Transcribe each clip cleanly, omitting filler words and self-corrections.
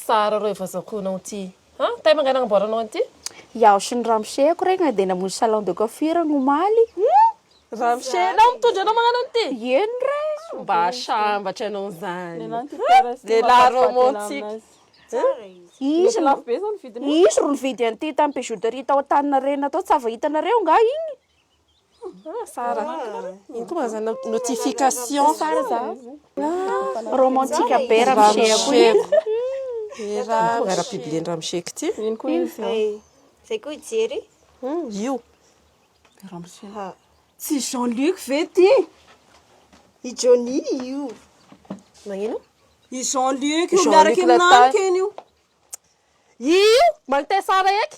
sara reo vazakonao ty. Ha? Tay mangana namboaranao anty? Iaho sy ny ramoseko regny dia namonjy salon de coiffure nomaly. Ramosenao mitondra anao magnano anty? Eny re. Mba sambatra anao zany. Lehilahy romantique. Izy ro nividy anty tamin'ny bijouterie tao Antaninarenina tao tsy ava hitanareo nga igny. Sara. Ino koa mazana notification. Sara za. Romantique be ramoseko igny. Era ngara-pibilian'ny ramoseko ty. Ino koa izy? Zay koa ijery. Io. Ramoseko. Tsy Jean-Luc ve ty? I Johnny io. Magnino? I Jean-Luc io miaraka aminany keny io. Io? Magntay sara eky?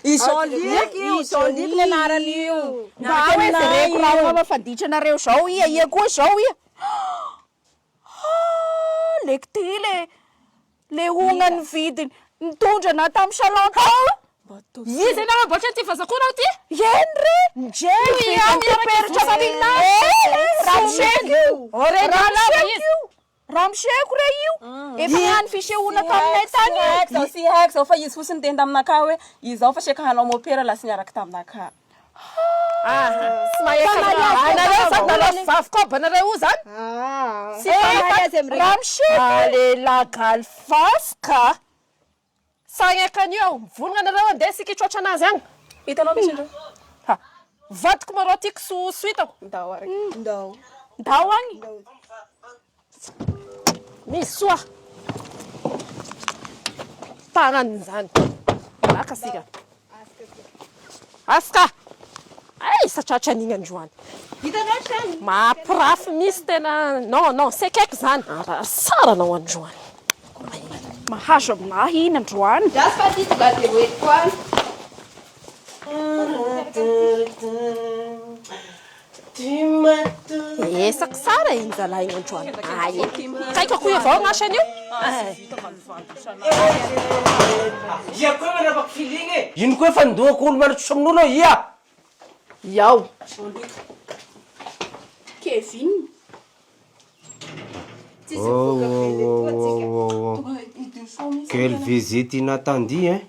I Jean-Luc io, Jean-Luc nianarany io. Mba hoe zereko raha mafanditranareo zao ia koa zao ia. Lekty le hona nividiny nitondra na tamin'ny salon tao. Izy na mamboatra ty vazakonao ty? Yen re. Njely miaraperitra sapina. Ramoseko. Ramoseko re io. Efa niany fisehoana taminay tany. Zao sy haiko zao fa izy fosiny tenda aminaka hoe izao fa sekahanao mopera la sy niaraka taminaka. Sy maheka anareo zany nalao vavikoba anareo io zany? Sy fanahy azy amin'ireny. Ramoseko. Lehilahy galfasika. Sagnakany io, vonona anareo andeha sikitroatra anazy agny. Hitanao misy andreo? Vadiko marao tiako suitako. Ndao ariky. Ndao agny. Misy soa. Tagnany zany. Laka sika. Aska. Ay, satratra an'igny androany. Hitanao trano. Mampirafy misy tena. Non, sekaiky zany. Sara anao androany. Mahazo aminahy iny androany. Jasy fa ty tonga dia hoentiko any. Esaky sara iny zalahy iny androany. Ay, tsaiko koa avao gn'asan'io. Ia koa manapaka filigny. Ino koa efa ndohako olo maratsotra amin'olo ia. Iao. Kevin. Quelle visite inattendue, hein?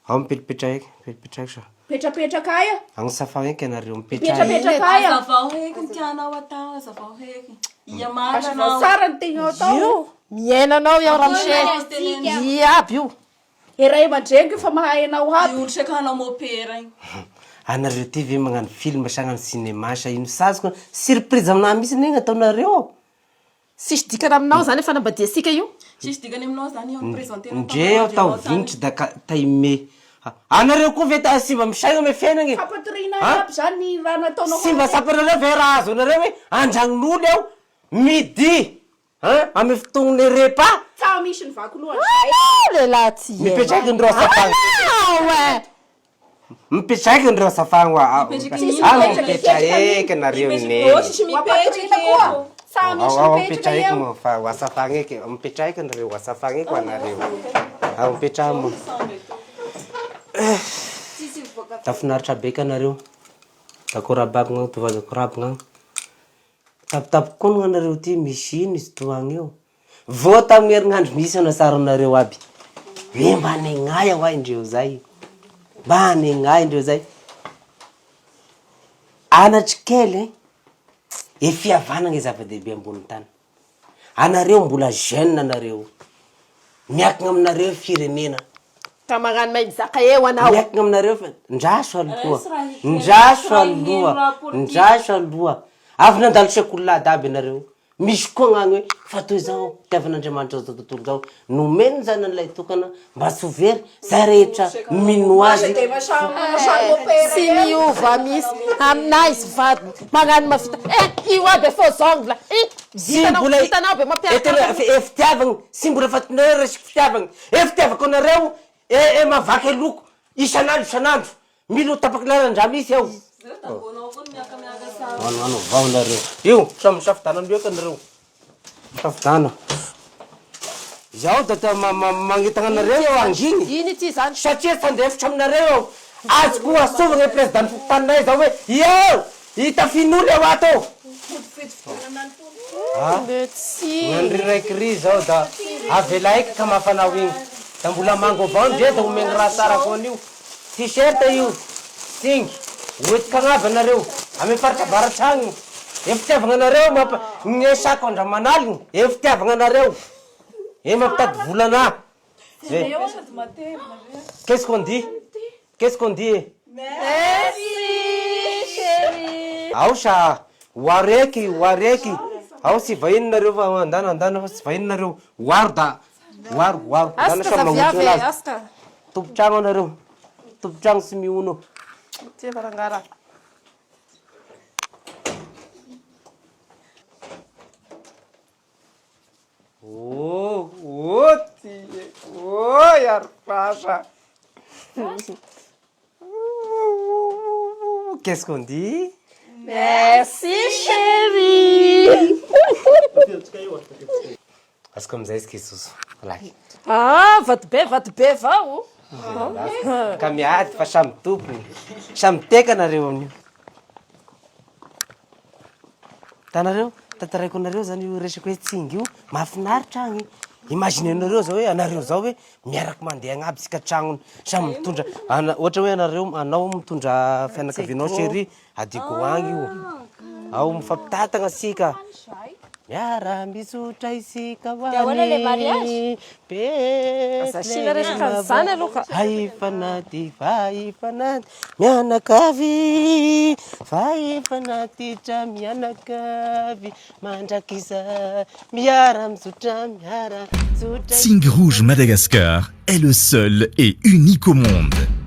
Ao mipetrapetraky sa. Petrapetraka aia. Agny safagna eky anareo mipetraky. Petrapetraka aia. Azavao heky ny tianao atao, azavao heky. Ia mananao. Sara ny tegna atao. Io. Miaina anao iaho Ramoseko. Ia aby io. Eray aman-dreniko fa mahay anao aby. Olo sekahanao mopera igny. Anareo ty ve magnano film sa hagnano cinéma sa ino sazoko surprise aminahy misy negny ataonareo. Sisy dikany aminao zany efa nambadiasika io. Sisy digany aminao zany io mipresenté nao. Ndre aho tao vignitry da taime. Anareo koa ve ta simba misaigna me fiainagny. Fampatorina aby zany raha nataonao. Simba sapanareo ve raha azo anareo hoe andragnon'olo eo midi. Ame fotoagna repa. Sa misy ny vaky lohany. Lehilahy ty. Mipetraky ndreo safagna. Ouais. Mipetraky ndreo safagna. Mipetraky nareo ne. Sisy mipetraky. Sa misy mipetraky mipetraka mo fa wasafagna eky. Mipetraky ndreo wasafagna eky anareo. Mipetraky mo. Tafinaritra be ka nareo. Takorabako ngagny tovazako ngagny. Tapitapiko koa gn'anareo ty misy ino izy toagny eo. Vao tamin'ny herinandro misy anasaranareo aby. Hoe mba negnay aho indreo zay. Mba negnay indreo zay. Anatry kely fihavanagna zava-dehibe ambony tany. Anareo mbola jeune anareo. Miakina aminareo firenena. Ka magnano may mizaka eo anao. Miakina aminareo fa ndraso aloha. Ndraso aloha. Ndraso aloha. Avy nandalo sekolahady aby anareo. Misy koa gnagny hoe fa toy zao tiavan'Andriamanitra zao tontolo zao nomeny zany an'ilay tokana mba tsy ho very zay rehetra mino azy. Sy miova misy aminay izy vady magnano mafita. Io aby faux ongle. Vitanao be mampiaraka. Fitiavagny sy mbola fatinareo resaka fitiavagny. Fitiavako anareo mavaky loko isanandro. Milo tapaky lalandra misy eo. Ano vao nareo. Io samy safitanandreo eky anareo. Safitana. Zaho da magnitagna anareo eo anginy. Ino ity zany? Satria fandefitra aminareo. Azoko asovagna president fotanay zao hoe io hita finolo eo ato. Andry raiky ry zao da avelaiky ka mafanao igny da mbola mango avao ndre da omegny raha tsara koan'io t-shirt io singy oetika agnaby anareo ame faritra avaratragny efitiavagna anareo gny sako andramanaligny efitiavagna anareo mampitady volana qu'est-ce qu'on dit ao sa oareky ao sy vahininareo fa andana fa sy vahininareo oaro da oaro dana samy magnotry anazy tompotragno anareo tompotragno sy miono Yarpasa. Qu'est-ce qu'on dit? Merci chérie. As comme ça esqueço. Vato be vao. Ka miady fa samy tompony samy teka nareo amin'io tanareo tantaraiko anareo zany io resaka hoe tsingy io mahafinaritra agny imagine anareo zao hoe anareo zao hoe miaraky mandeha agnaby sika tragnony samy mitondra ohatra hoe anao mitondra fianakavianao chérie adiko agny io ao mifampitatagna sika miara misotra isika hoany Faifanati mianakavy Faifanati tra mianakavy mandrakisa miara misotra miara sotra. Tsingy Rouge Madagascar est le seul et unique au monde.